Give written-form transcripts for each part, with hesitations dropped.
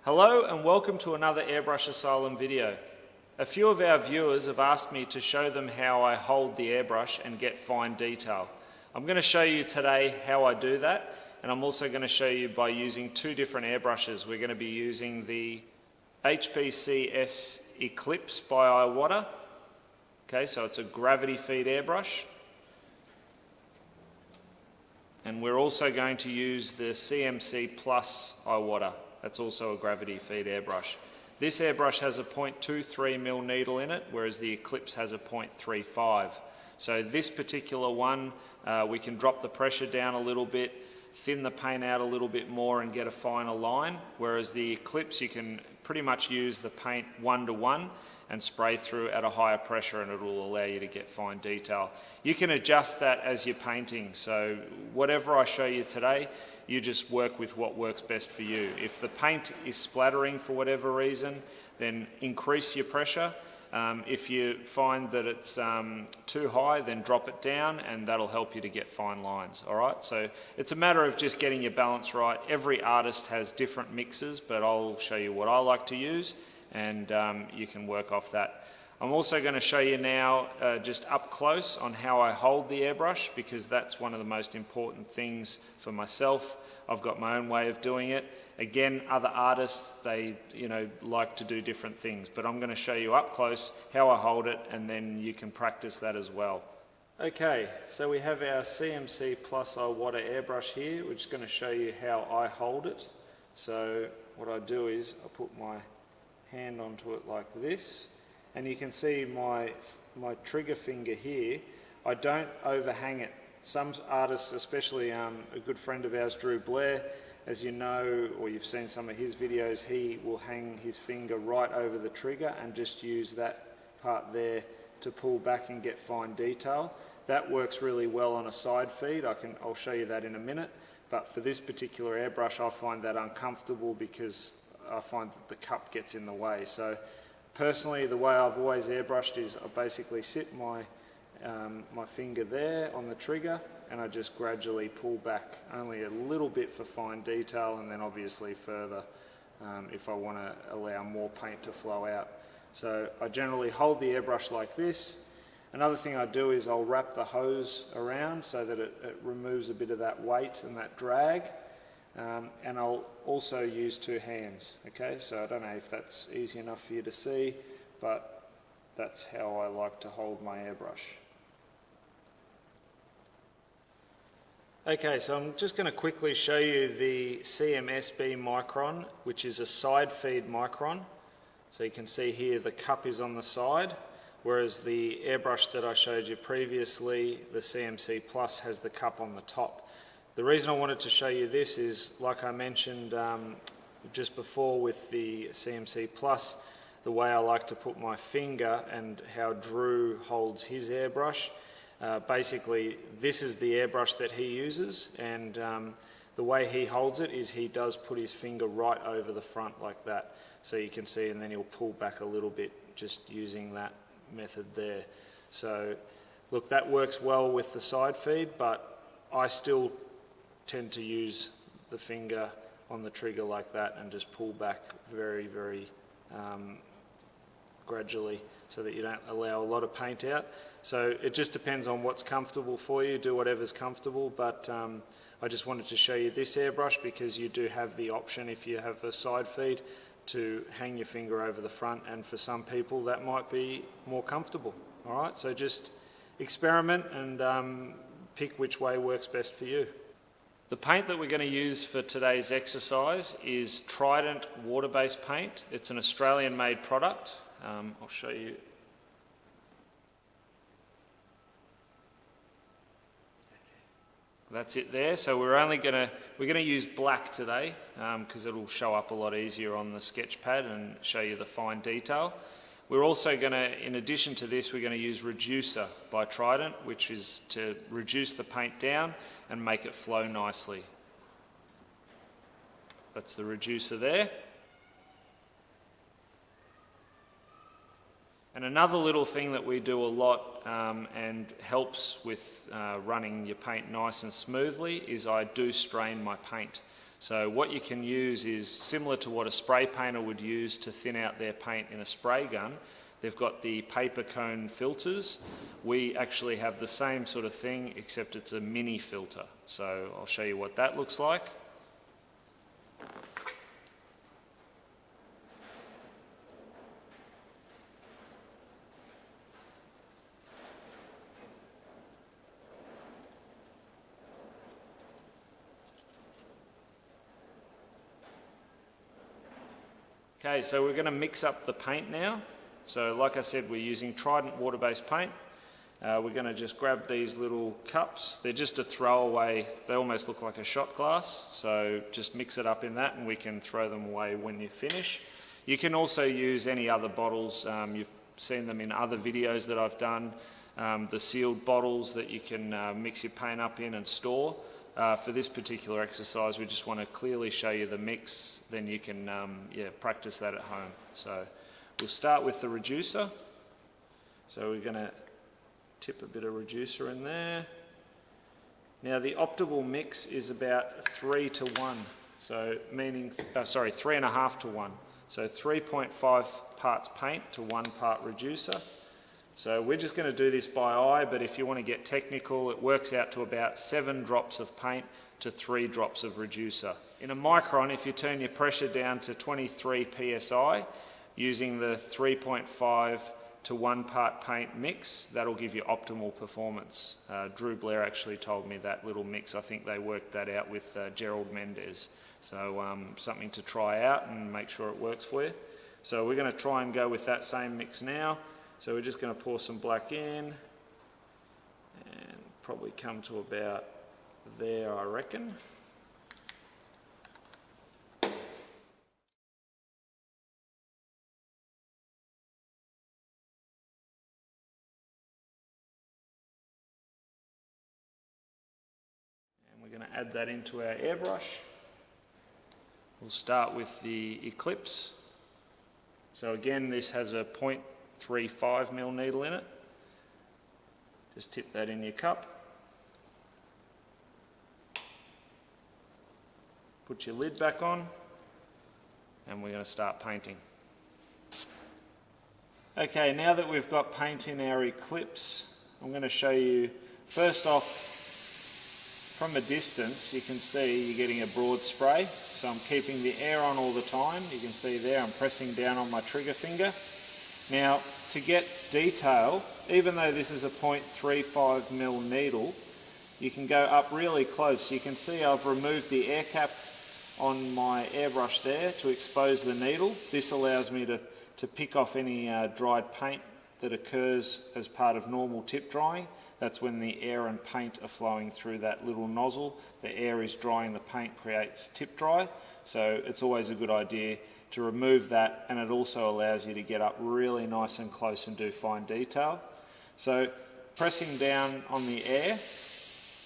Hello and welcome to another Airbrush Asylum video. A few of our viewers have asked me to show them how I hold the airbrush and get fine detail. I'm going to show you today how I do that, and I'm also going to show you by using two different airbrushes. We're going to be using the HPCS Eclipse by Iwata. Okay, so it's a gravity feed airbrush. And we're also going to use the CMC Plus Iwata. That's also a gravity feed airbrush. This airbrush has a 0.23mm needle in it, whereas the Eclipse has a 0.35. So this particular one, we can drop the pressure down a little bit, thin the paint out a little bit more and get a finer line, whereas the Eclipse you can pretty much use the paint 1-to-1 and spray through at a higher pressure, and it will allow you to get fine detail. You can adjust that as you're painting, so whatever I show you today, you just work with what works best for you. If the paint is splattering for whatever reason, then increase your pressure. If you find that it's too high, then drop it down, and that'll help you to get fine lines. All right, so it's a matter of just getting your balance right. Every artist has different mixes, but I'll show you what I like to use, and you can work off that. I'm also going to show you now just up close on how I hold the airbrush, because that's one of the most important things for myself. I've got my own way of doing it. Again, other artists, they like to do different things, but I'm going to show you up close how I hold it, and then you can practice that as well. Okay, so we have our CMC Plus Iwata airbrush here, which is going to show you how I hold it. So what I do is I put my hand onto it like this, and you can see my trigger finger here. I don't overhang it. Some artists, especially a good friend of ours, Drew Blair, as you know, or you've seen some of his videos, he will hang his finger right over the trigger and just use that part there to pull back and get fine detail. That works really well on a side feed. I'll show you that in a minute. But for this particular airbrush, I find that uncomfortable because I find that the cup gets in the way. So personally, the way I've always airbrushed is I basically sit my finger there on the trigger, and I just gradually pull back only a little bit for fine detail, and then obviously further if I want to allow more paint to flow out. So I generally hold the airbrush like this. Another thing I do is I'll wrap the hose around so that it removes a bit of that weight and that drag. And I'll also use two hands. Okay, so I don't know if that's easy enough for you to see, but that's how I like to hold my airbrush. Okay, so I'm just going to quickly show you the CMSB Micron, which is a side feed Micron. So you can see here the cup is on the side, whereas the airbrush that I showed you previously, the CMC Plus, has the cup on the top. The reason I wanted to show you this is, like I mentioned just before with the CMC Plus, the way I like to put my finger and how Drew holds his airbrush. Basically, this is the airbrush that he uses, and the way he holds it is he does put his finger right over the front like that. So you can see, and then he'll pull back a little bit just using that method there. So look, that works well with the side feed, but I still tend to use the finger on the trigger like that and just pull back very, very gradually so that you don't allow a lot of paint out. So it just depends on what's comfortable for you. Do whatever's comfortable, but I just wanted to show you this airbrush because you do have the option, if you have a side feed, to hang your finger over the front, and for some people that might be more comfortable. All right, so just experiment and pick which way works best for you. The paint that we're going to use for today's exercise is Trident water-based paint. It's an Australian-made product. I'll show you. That's it there. So we're going to use black today because it'll show up a lot easier on the sketch pad and show you the fine detail. We're also going to, in addition to this, we're going to use Reducer by Trident, which is to reduce the paint down and make it flow nicely. That's the Reducer there. And another little thing that we do a lot and helps with running your paint nice and smoothly is I do strain my paint. So what you can use is similar to what a spray painter would use to thin out their paint in a spray gun. They've got the paper cone filters. We actually have the same sort of thing, except it's a mini filter. So I'll show you what that looks like. Okay, so we're going to mix up the paint now. So like I said, we're using Trident water-based paint. We're going to just grab these little cups. They're just a throwaway, they almost look like a shot glass. So just mix it up in that and we can throw them away when you finish. You can also use any other bottles. You've seen them in other videos that I've done. The sealed bottles that you can mix your paint up in and store. For this particular exercise, we just want to clearly show you the mix, then you can practice that at home. So we'll start with the reducer. So we're going to tip a bit of reducer in there. Now the optimal mix is about 3 to 1, so meaning, 3.5 to 1. So 3.5 parts paint to 1 part reducer. So we're just going to do this by eye, but if you want to get technical, it works out to about 7 drops of paint to 3 drops of reducer. In a Micron, if you turn your pressure down to 23 psi, using the 3.5 to 1 part paint mix, that'll give you optimal performance. Drew Blair actually told me that little mix. I think they worked that out with Gerald Mendez. So something to try out and make sure it works for you. So we're going to try and go with that same mix now. So we're just going to pour some black in and probably come to about there, I reckon. And we're going to add that into our airbrush. We'll start with the Eclipse. So again, this has a 0.35mm needle in it. Just tip that in your cup. Put your lid back on and we're going to start painting. Okay, now that we've got paint in our Eclipse, I'm going to show you, first off, from a distance you can see you're getting a broad spray. So I'm keeping the air on all the time. You can see there I'm pressing down on my trigger finger. Now, to get detail, even though this is a 0.35mm needle, you can go up really close. You can see I've removed the air cap on my airbrush there to expose the needle. This allows me to pick off any dried paint that occurs as part of normal tip drying. That's when the air and paint are flowing through that little nozzle. The air is drying, the paint creates tip dry. So it's always a good idea to remove that, and it also allows you to get up really nice and close and do fine detail. So pressing down on the air,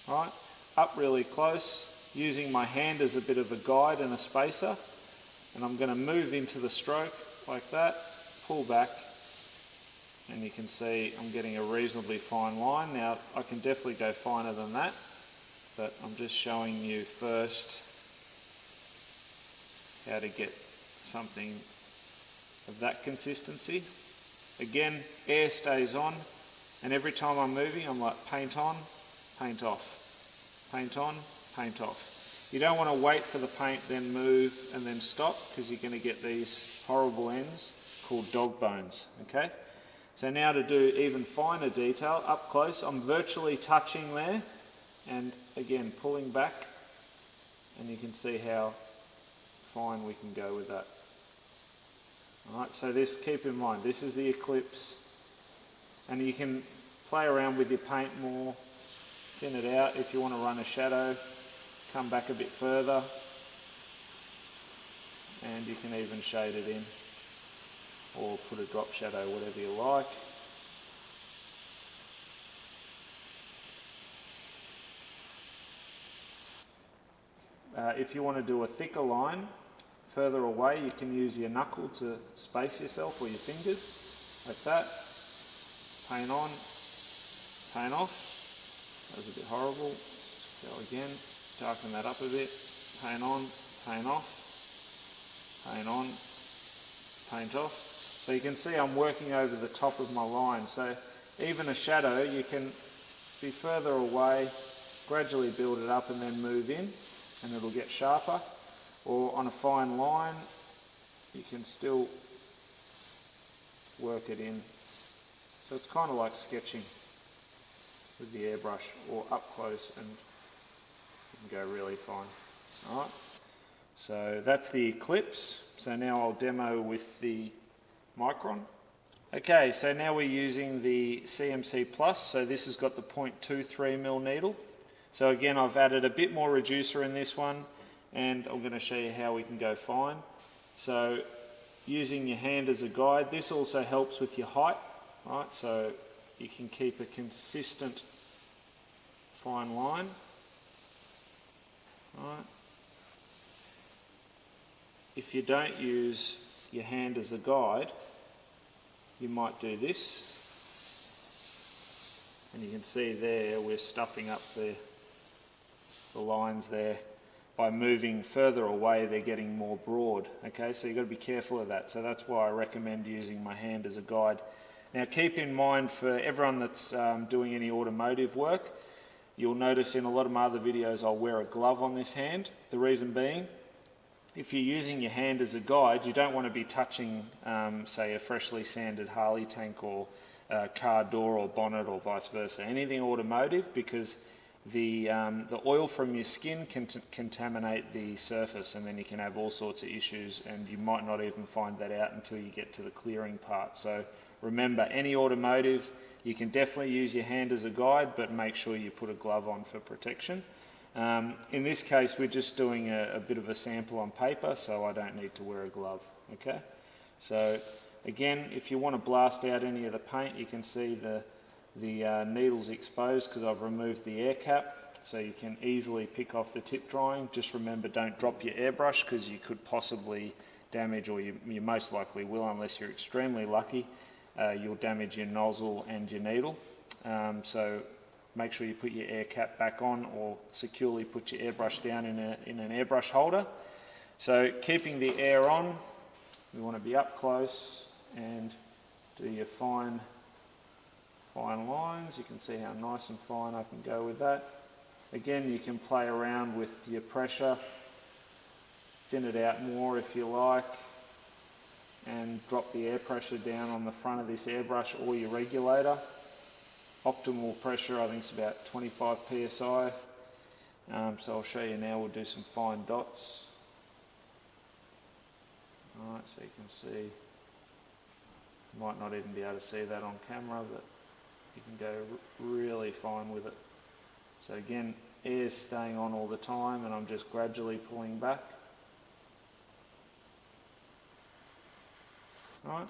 right, up really close, using my hand as a bit of a guide and a spacer, and I'm going to move into the stroke like that, pull back, and you can see I'm getting a reasonably fine line. Now I can definitely go finer than that, but I'm just showing you first how to get something of that consistency. Again, air stays on, and every time I'm moving I'm like paint on, paint off, paint on, paint off. You don't want to wait for the paint then move and then stop, because you're going to get these horrible ends called dog bones. Okay, so now to do even finer detail up close, I'm virtually touching there, and again pulling back, and you can see how fine we can go with that. Alright, so this, keep in mind, this is the Eclipse, and you can play around with your paint more, thin it out. If you want to run a shadow, come back a bit further, and you can even shade it in, or put a drop shadow, whatever you like. If you want to do a thicker line further away, you can use your knuckle to space yourself, or your fingers, like that. Paint on, paint off. That was a bit horrible. Go again, darken that up a bit. paint on, paint off, paint on, paint off. So you can see I'm working over the top of my line. So even a shadow, you can be further away, gradually build it up and then move in, and it'll get sharper. Or on a fine line, you can still work it in. So it's kind of like sketching with the airbrush, or up close, and you can go really fine. Alright, so that's the Eclipse. So now I'll demo with the Micron. Okay, so now we're using the CMC Plus. So this has got the 0.23mm needle. So again, I've added a bit more reducer in this one, and I'm going to show you how we can go fine. So using your hand as a guide, this also helps with your height, right? So you can keep a consistent fine line, right? If you don't use your hand as a guide, you might do this, and you can see there we're stuffing up the lines there. By moving further away, they're getting more broad. Okay, so you've got to be careful of that. So that's why I recommend using my hand as a guide. Now keep in mind, for everyone that's doing any automotive work, you'll notice in a lot of my other videos I'll wear a glove on this hand. The reason being, if you're using your hand as a guide, you don't want to be touching, say, a freshly sanded Harley tank or car door or bonnet or vice versa, anything automotive, because the oil from your skin can contaminate the surface, and then you can have all sorts of issues, and you might not even find that out until you get to the clearing part. So remember, any automotive, you can definitely use your hand as a guide, but make sure you put a glove on for protection. In this case, we're just doing a bit of a sample on paper, so I don't need to wear a glove. Okay, so again, if you want to blast out any of the paint, you can see the needle's exposed because I've removed the air cap, so you can easily pick off the tip drying. Just remember, don't drop your airbrush, because you could possibly damage, or you most likely will, unless you're extremely lucky, you'll damage your nozzle and your needle. So make sure you put your air cap back on, or securely put your airbrush down in an airbrush holder. So keeping the air on, we want to be up close and do your fine lines. You can see how nice and fine I can go with that. Again, you can play around with your pressure, thin it out more if you like, and drop the air pressure down on the front of this airbrush or your regulator. Optimal pressure, I think, is about 25 psi. So I'll show you now. We'll do some fine dots. Alright, so you can see, you might not even be able to see that on camera, but you can go really fine with it. So again, air's staying on all the time, and I'm just gradually pulling back. Alright.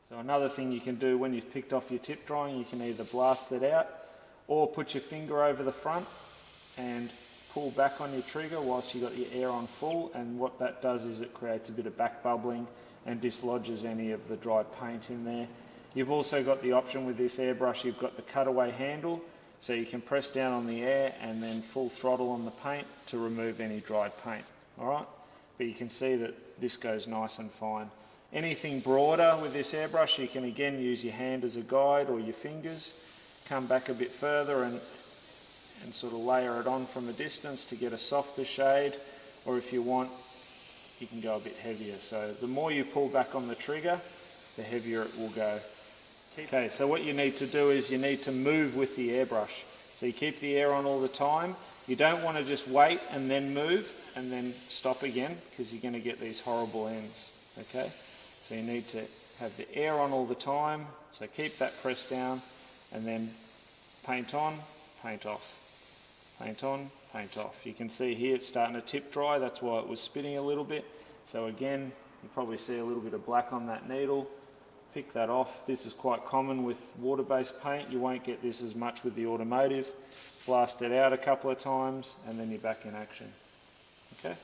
So another thing you can do when you've picked off your tip drying, you can either blast it out or put your finger over the front and pull back on your trigger whilst you've got your air on full, and what that does is it creates a bit of back bubbling and dislodges any of the dried paint in there. You've also got the option with this airbrush, you've got the cutaway handle, so you can press down on the air and then full throttle on the paint to remove any dried paint. Alright, but you can see that this goes nice and fine. Anything broader with this airbrush, you can again use your hand as a guide or your fingers, come back a bit further and sort of layer it on from a distance to get a softer shade, or if you want, you can go a bit heavier. So the more you pull back on the trigger, the heavier it will go. Okay, so what you need to do is you need to move with the airbrush. So you keep the air on all the time. You don't want to just wait and then move and then stop again, because you're going to get these horrible ends. Okay, so you need to have the air on all the time. So keep that pressed down, and then paint on, paint off. Paint on, paint off. You can see here it's starting to tip dry, that's why it was spinning a little bit. So again, you probably see a little bit of black on that needle. Pick that off. This is quite common with water-based paint. You won't get this as much with the automotive. Blast it out a couple of times, and then you're back in action. Okay?